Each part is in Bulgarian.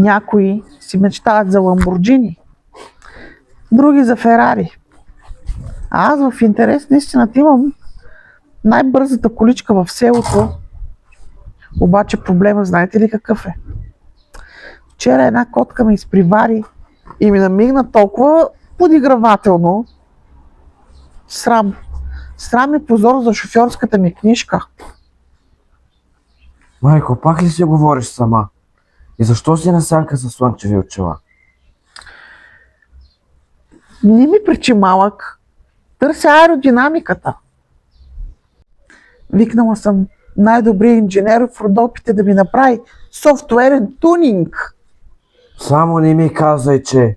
Някои си мечтаят за Ламборджини, други за Ферари. А аз в интерес на истината имам най-бързата количка в селото. Обаче проблема, знаете ли какъв е? Вчера една котка ме изпривари и ми намигна толкова подигравателно. Срам. Срам и позор за шофьорската ми книжка. Майко, пак ли си говориш сама? И защо си на сянка със слънчеви очила? Не ми пречи малък. Търся аеродинамиката. Викнала съм най-добрия инженер в Родопите да ми направи софтуерен тунинг. Само не ми казай, че...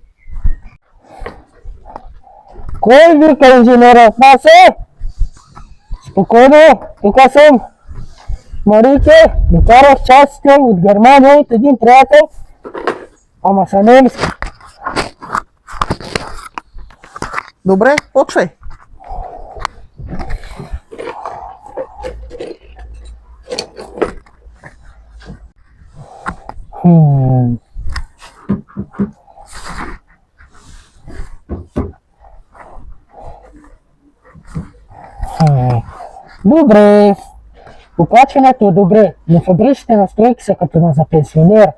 Кой вика инженера? Аз е! Спокойно, тук съм. Марийке, докарах частите от Германия от един приятел, ама са немски. Добре, почвай. Добре. Покачването е добре, но фабричните настройки са като на за пенсионер.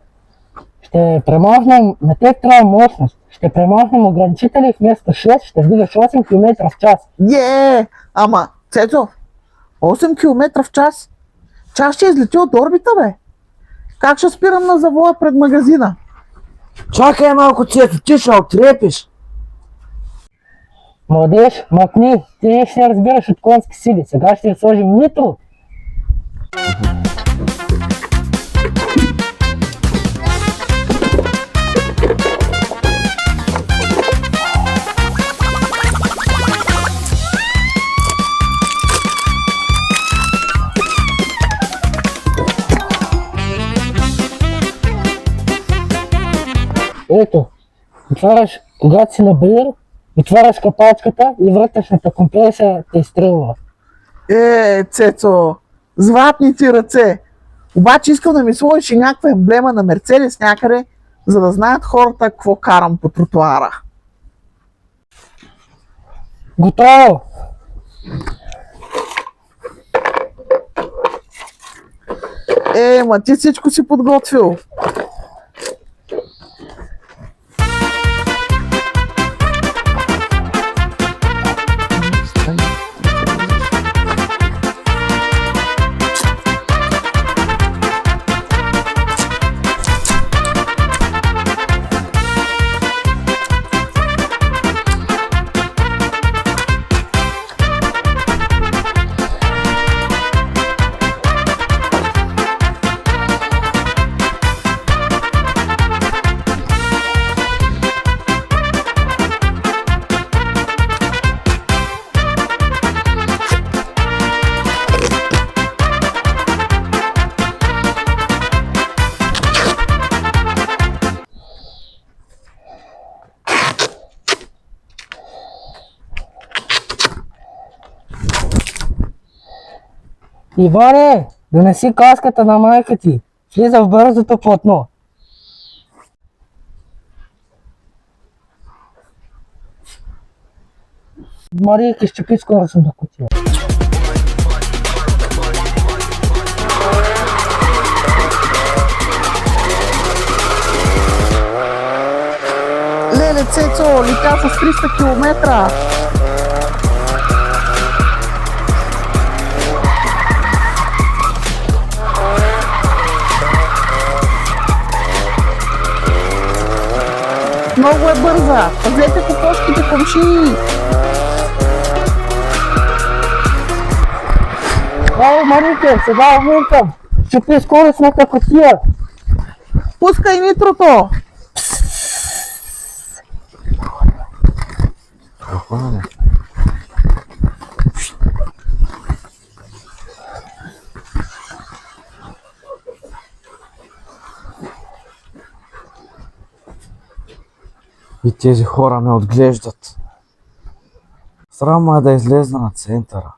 Ще премахнем, на теб трябва мощност. Ще премахнем ограничители вместо 6, ще вдигаш 8 км в час. Ама, Цецо, 8 км в час? Час ще излети от орбита, бе. Как ще спирам на завоя пред магазина? Чакай малко, Цето, ти ще отрепиш. Младеж, махни, ти не ще разбираш от конски сили. Сега ще сложим нитро. Ето, отваряш, когато си на баир, отваряш капачката и вътрешната компресия те изстрелва. Цецо, златни ти ръце. Обаче искам да ми сложиш и някаква емблема на Мерцедес някъде, за да знаят хората какво карам по тротуара. Готово! Ма ти всичко си подготвил. Иване, донеси каската на майка ти. Влиза в бързото платно. Марийка, щепи скоростната кутия. Леле, Цецо, летя с 300 км. Много е бърза. Пазете кокошките, комши. Ей, Марийка, сега умиркам. Щепи скоростната кутия. Пускай нитрото. И тези хора ме отглеждат. Срам е да излезна на центъра.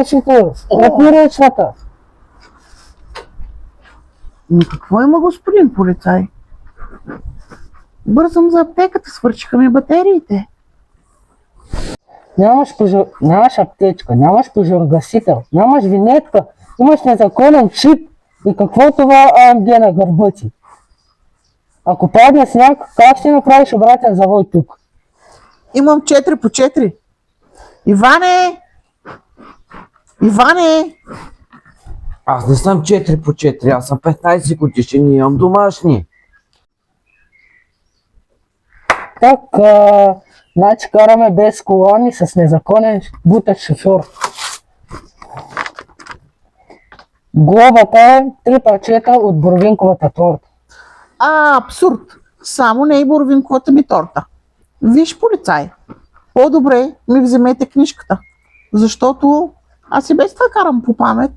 разрешително. Отни ръчната. Какво има, господин полицай? Бързам за аптеката, свършиха ми батериите. Нямаш аптечка, нямаш пожарогасител, нямаш винетка, имаш незаконен чип и какво това АМГ на гърба ти? Ако падне сняг, как ще направиш обратен завой тук? Имам 4 по 4. Иване! Иване! Аз не съм 4 по 4, аз съм 15 годишен и имам домашни. Така, значи караме без колани с незаконен бутък шофьор. Глобата е 3 парчета от боровинковата торта. Абсурд! Само не и боровинковата ми торта. Виж, полицай, по-добре ми вземете книжката, защото аз и без това карам по памет.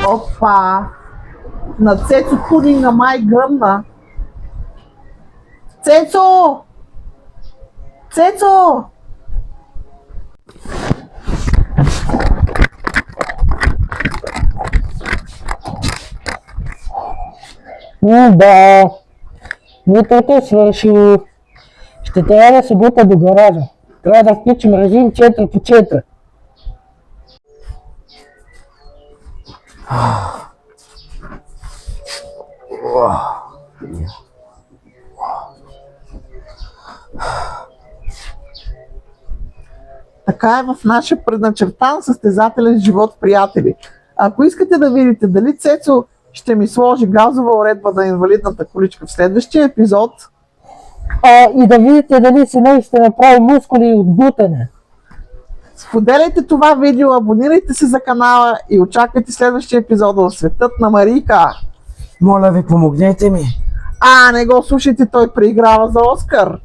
Опа! На Цецо пудинга май гръмна. Цецо! Цецо! Да, митото е свършило. Ще трябва да се бута до гаража. Трябва да включим режим 4 по 4. Така е в нашия предначертан състезателен живот, приятели. Ако искате да видите дали Цецо ще ми сложи газова уредба на инвалидната количка в следващия епизод, И да видите дали сина ще направи мускули от бутане. споделяйте това видео, абонирайте се за канала и очаквайте следващия епизод в Светът на Марийка. Моля ви, помогнете ми. Не го слушайте, той преиграва за Оскар.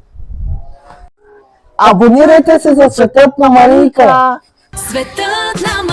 Абонирайте се за Светът на Марийка. Светът на